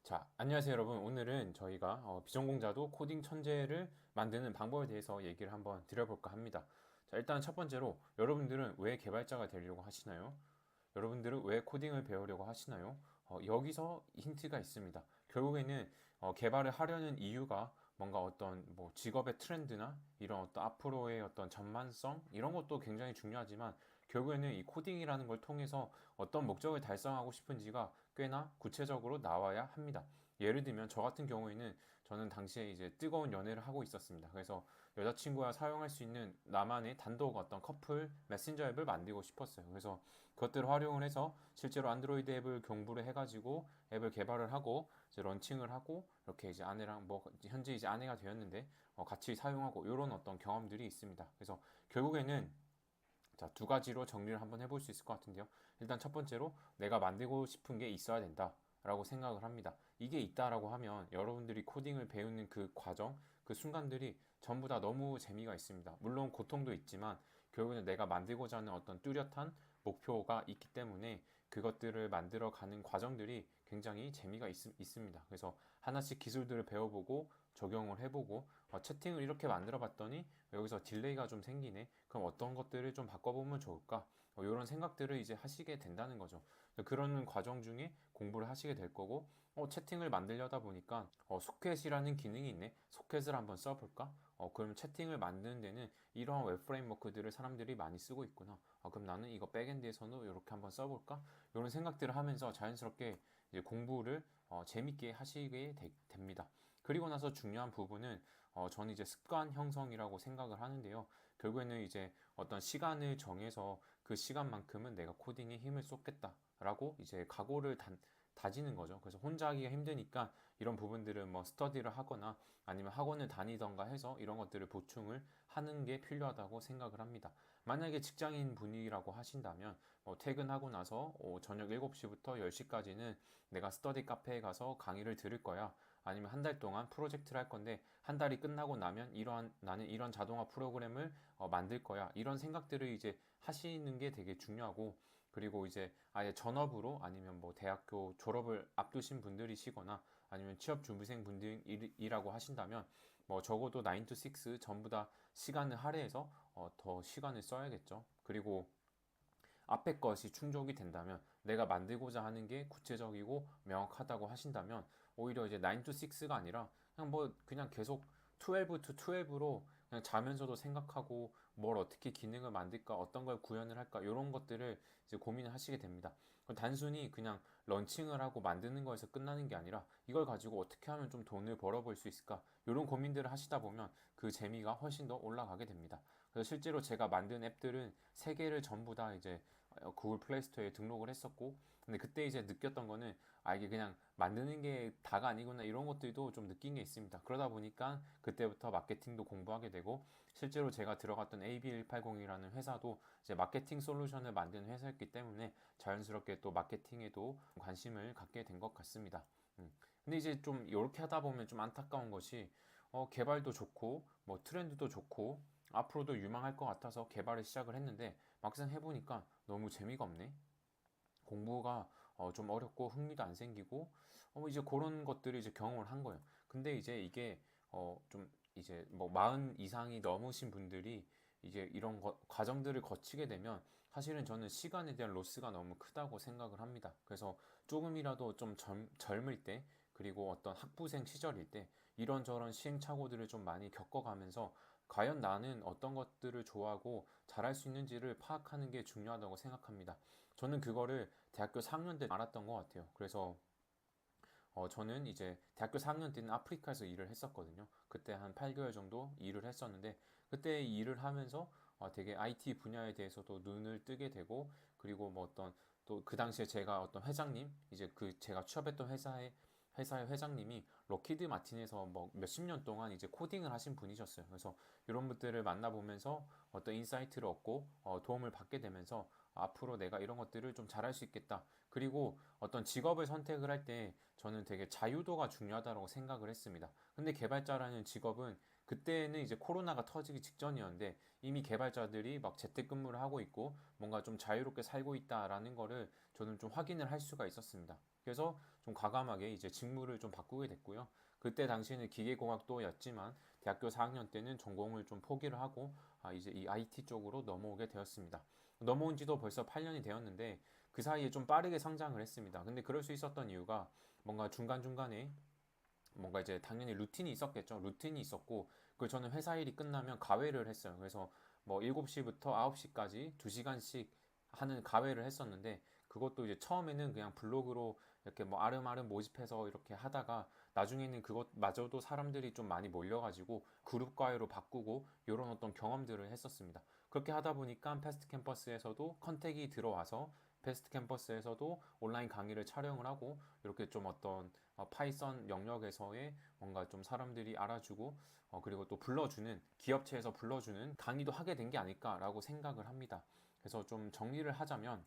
자, 안녕하세요 여러분. 오늘은 저희가 비전공자도 코딩 천재를 만드는 방법에 대해서 얘기를 한번 드려볼까 합니다. 자, 일단 첫 번째로 여러분들은 왜 개발자가 되려고 하시나요? 여러분들은 왜 코딩을 배우려고 하시나요? 여기서 힌트가 있습니다. 결국에는 개발을 하려는 이유가 뭔가 어떤 뭐 직업의 트렌드나 이런 어떤 앞으로의 어떤 전망성 이런 것도 굉장히 중요하지만 결국에는 이 코딩이라는 걸 통해서 어떤 목적을 달성하고 싶은지가 꽤나 구체적으로 나와야 합니다. 예를 들면 저 같은 경우에는 저는 당시에 이제 뜨거운 연애를 하고 있었습니다. 그래서 여자친구와 사용할 수 있는 나만의 단독 어떤 커플 메신저 앱을 만들고 싶었어요. 그래서 그것들을 활용을 해서 실제로 안드로이드 앱을 공부를 해가지고 앱을 개발을 하고 이제 런칭을 하고 이렇게 이제 아내랑 뭐 현재 이제 아내가 되었는데 같이 사용하고 이런 어떤 경험들이 있습니다. 그래서 결국에는 자, 두 가지로 정리를 한번 해볼 수 있을 것 같은데요. 일단 첫 번째로 내가 만들고 싶은 게 있어야 된다. 라고 생각을 합니다. 이게 있다라고 하면 여러분들이 코딩을 배우는 그 과정, 그 순간들이 전부 다 너무 재미가 있습니다. 물론 고통도 있지만 결국에는 내가 만들고자 하는 어떤 뚜렷한 목표가 있기 때문에 그것들을 만들어 가는 과정들이 굉장히 재미가 있습니다. 그래서 하나씩 기술들을 배워보고 적용을 해보고 채팅을 이렇게 만들어 봤더니 여기서 딜레이가 좀 생기네. 그럼 어떤 것들을 좀 바꿔보면 좋을까? 이런 생각들을 이제 하시게 된다는 거죠. 그런 과정 중에 공부를 하시게 될 거고, 채팅을 만들려다 보니까, 소켓이라는 기능이 있네. 소켓을 한번 써볼까? 그럼 채팅을 만드는 데는 이러한 웹 프레임워크들을 사람들이 많이 쓰고 있구나. 그럼 나는 이거 백엔드에서는 이렇게 한번 써볼까? 이런 생각들을 하면서 자연스럽게 이제 공부를 재밌게 하시게 됩니다. 그리고 나서 중요한 부분은 저는 이제 습관 형성이라고 생각을 하는데요. 결국에는 이제 어떤 시간을 정해서 그 시간만큼은 내가 코딩에 힘을 쏟겠다라고 이제 각오를 다지는 거죠. 그래서 혼자 하기가 힘드니까 이런 부분들은 뭐 스터디를 하거나 아니면 학원을 다니던가 해서 이런 것들을 보충을 하는 게 필요하다고 생각을 합니다. 만약에 직장인 분이라고 하신다면 뭐 퇴근하고 나서 저녁 7시부터 10시까지는 내가 스터디 카페에 가서 강의를 들을 거야. 아니면 한 달 동안 프로젝트를 할 건데 한 달이 끝나고 나면 나는 이런 자동화 프로그램을 만들 거야. 이런 생각들을 이제 하시는 게 되게 중요하고 그리고 이제 아예 전업으로 아니면 뭐 대학교 졸업을 앞두신 분들이시거나 아니면 취업 준비생 분들이라고 하신다면 뭐 적어도 9 to 6 전부 다 시간을 할애해서 더 시간을 써야겠죠. 그리고 앞에 것이 충족이 된다면 내가 만들고자 하는 게 구체적이고 명확하다고 하신다면 오히려 이제 9 to 6가 아니라 그냥 계속 12 to 12로 그냥 자면서도 생각하고 뭘 어떻게 기능을 만들까 어떤 걸 구현을 할까 이런 것들을 이제 고민을 하시게 됩니다. 단순히 그냥 런칭을 하고 만드는 거에서 끝나는 게 아니라 이걸 가지고 어떻게 하면 좀 돈을 벌어볼 수 있을까 이런 고민들을 하시다 보면 그 재미가 훨씬 더 올라가게 됩니다. 그래서 실제로 제가 만든 앱들은 세 개를 전부 다 이제 구글 플레이스토어에 등록을 했었고, 근데 그때 이제 느꼈던 거는 이게 그냥 만드는 게 다가 아니구나 이런 것들도 좀 느낀 게 있습니다. 그러다 보니까 그때부터 마케팅도 공부하게 되고 실제로 제가 들어갔던 AB180이라는 회사도 이제 마케팅 솔루션을 만드는 회사였기 때문에 자연스럽게 또 마케팅에도 관심을 갖게 된 것 같습니다. 근데 이제 좀 이렇게 하다 보면 좀 안타까운 것이 개발도 좋고 뭐 트렌드도 좋고 앞으로도 유망할 것 같아서 개발을 시작을 했는데 막상 해보니까 너무 재미가 없네. 공부가 좀 어렵고 흥미도 안 생기고 이제 그런 것들을 이제 경험을 한 거예요. 근데 이제 이게 좀 이제 뭐 40 이상이 넘으신 분들이 이제 이런 과정들을 거치게 되면 사실은 저는 시간에 대한 로스가 너무 크다고 생각을 합니다. 그래서 조금이라도 좀 젊을 때 그리고 어떤 학부생 시절일 때 이런저런 시행착오들을 좀 많이 겪어가면서 과연 나는 어떤 것들을 좋아하고 잘할 수 있는지를 파악하는 게 중요하다고 생각합니다. 저는 그거를 대학교 4학년 때 알았던 것 같아요. 그래서 저는 이제 대학교 4학년 때는 아프리카에서 일을 했었거든요. 그때 한 8개월 정도 일을 했었는데 그때 일을 하면서 되게 IT 분야에 대해서도 눈을 뜨게 되고 그리고 뭐 어떤 또 그 당시에 제가 어떤 회장님 이제 그 제가 취업했던 회사의 회장님이 럭키드 마틴에서 뭐 몇십 년 동안 이제 코딩을 하신 분이셨어요. 그래서 이런 분들을 만나보면서 어떤 인사이트를 얻고 도움을 받게 되면서 앞으로 내가 이런 것들을 좀 잘할 수 있겠다. 그리고 어떤 직업을 선택을 할 때 저는 되게 자유도가 중요하다고 생각을 했습니다. 근데 개발자라는 직업은 그때는 이제 코로나가 터지기 직전이었는데 이미 개발자들이 막 재택근무를 하고 있고 뭔가 좀 자유롭게 살고 있다라는 거를 저는 좀 확인을 할 수가 있었습니다. 그래서 좀 과감하게 이제 직무를 좀 바꾸게 됐고요. 그때 당시에는 기계공학도였지만 대학교 4학년 때는 전공을 좀 포기를 하고 이제 이 IT 쪽으로 넘어오게 되었습니다. 넘어온 지도 벌써 8년이 되었는데 그 사이에 좀 빠르게 성장을 했습니다. 근데 그럴 수 있었던 이유가 뭔가 중간중간에 뭔가 이제 당연히 루틴이 있었겠죠. 루틴이 있었고, 그걸 저는 회사 일이 끝나면 가회를 했어요. 그래서 뭐 7시부터 9시까지 2시간씩 하는 가회를 했었는데, 그것도 이제 처음에는 그냥 블로그로 이렇게 뭐 아름아름 모집해서 이렇게 하다가 나중에는 그것마저도 사람들이 좀 많이 몰려가지고 그룹 과외로 바꾸고 이런 어떤 경험들을 했었습니다. 그렇게 하다 보니까 패스트 캠퍼스에서도 컨택이 들어와서 패스트 캠퍼스에서도 온라인 강의를 촬영을 하고 이렇게 좀 어떤 파이썬 영역에서의 뭔가 좀 사람들이 알아주고 그리고 또 불러주는 기업체에서 불러주는 강의도 하게 된 게 아닐까라고 생각을 합니다. 그래서 좀 정리를 하자면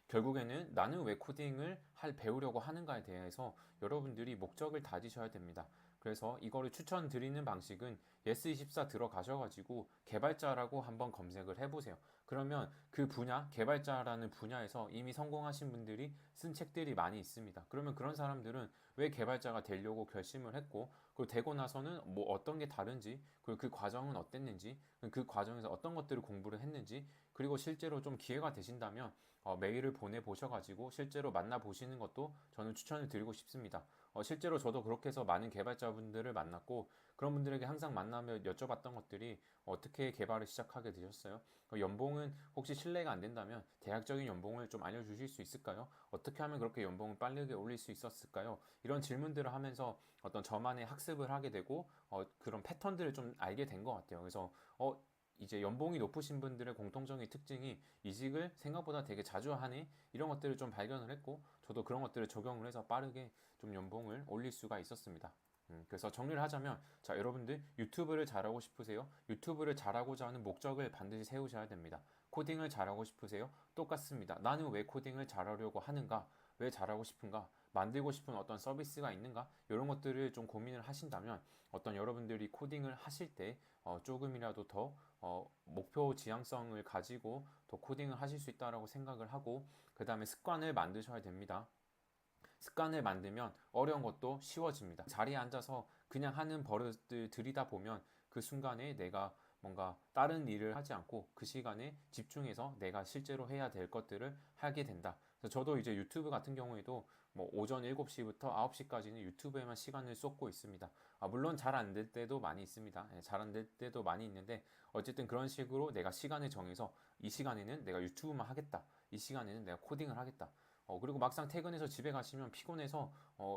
결국에는 나는 왜 코딩을 배우려고 하는가에 대해서 여러분들이 목적을 다지셔야 됩니다. 그래서 이거를 추천드리는 방식은 예스24 들어가셔가지고 개발자라고 한번 검색을 해보세요. 그러면 그 분야, 개발자라는 분야에서 이미 성공하신 분들이 쓴 책들이 많이 있습니다. 그러면 그런 사람들은 왜 개발자가 되려고 결심을 했고, 그리고 되고 나서는 뭐 어떤 게 다른지, 그리고 그 과정은 어땠는지, 그 과정에서 어떤 것들을 공부를 했는지, 그리고 실제로 좀 기회가 되신다면 메일을 보내보셔가지고 실제로 만나보시는 것도 저는 추천을 드리고 싶습니다. 실제로 저도 그렇게 해서 많은 개발자분들을 만났고 그런 분들에게 항상 만나며 여쭤봤던 것들이 어떻게 개발을 시작하게 되셨어요? 연봉은 혹시 신뢰가 안 된다면 대략적인 연봉을 좀 알려주실 수 있을까요? 어떻게 하면 그렇게 연봉을 빠르게 올릴 수 있었을까요? 이런 질문들을 하면서 어떤 저만의 학습을 하게 되고 그런 패턴들을 좀 알게 된 것 같아요. 그래서 이제 연봉이 높으신 분들의 공통적인 특징이 이직을 생각보다 되게 자주 하네 이런 것들을 좀 발견을 했고 저도 그런 것들을 적용을 해서 빠르게 좀 연봉을 올릴 수가 있었습니다. 그래서 정리를 하자면 자 여러분들 유튜브를 잘하고 싶으세요? 유튜브를 잘하고자 하는 목적을 반드시 세우셔야 됩니다. 코딩을 잘하고 싶으세요? 똑같습니다. 나는 왜 코딩을 잘하려고 하는가? 왜 잘하고 싶은가? 만들고 싶은 어떤 서비스가 있는가? 이런 것들을 좀 고민을 하신다면 어떤 여러분들이 코딩을 하실 때 조금이라도 더 목표 지향성을 가지고 더 코딩을 하실 수 있다고 생각을 하고 그 다음에 습관을 만드셔야 됩니다. 습관을 만들면 어려운 것도 쉬워집니다. 자리에 앉아서 그냥 하는 버릇들 들이다 보면 그 순간에 내가 뭔가 다른 일을 하지 않고 그 시간에 집중해서 내가 실제로 해야 될 것들을 하게 된다. 그래서 저도 이제 유튜브 같은 경우에도 뭐 오전 7시부터 9시까지는 유튜브에만 시간을 쏟고 있습니다. 물론 잘 안 될 때도 많이 있습니다. 잘 안 될 때도 많이 있는데 어쨌든 그런 식으로 내가 시간을 정해서 이 시간에는 내가 유튜브만 하겠다. 이 시간에는 내가 코딩을 하겠다. 그리고 막상 퇴근해서 집에 가시면 피곤해서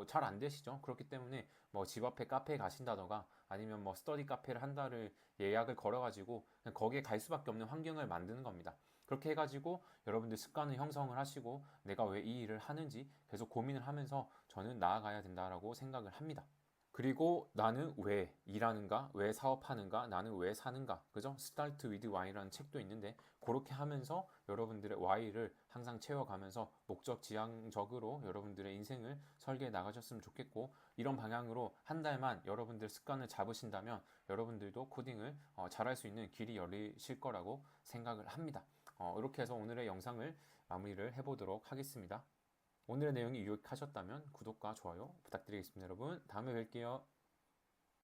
잘 안 되시죠. 그렇기 때문에 뭐 집 앞에 카페에 가신다던가 아니면 뭐 스터디 카페를 한 달을 예약을 걸어가지고 그냥 거기에 갈 수밖에 없는 환경을 만드는 겁니다. 그렇게 해가지고 여러분들 습관을 형성을 하시고 내가 왜 이 일을 하는지 계속 고민을 하면서 저는 나아가야 된다라고 생각을 합니다. 그리고 나는 왜 일하는가? 왜 사업하는가? 나는 왜 사는가? 그죠? Start with Why라는 책도 있는데 그렇게 하면서 여러분들의 Why를 항상 채워가면서 목적 지향적으로 여러분들의 인생을 설계해 나가셨으면 좋겠고 이런 방향으로 한 달만 여러분들 습관을 잡으신다면 여러분들도 코딩을 잘할 수 있는 길이 열리실 거라고 생각을 합니다. 이렇게 해서 오늘의 영상을 마무리를 해보도록 하겠습니다. 오늘의 내용이 유익하셨다면 구독과 좋아요 부탁드리겠습니다. 여러분, 다음에 뵐게요.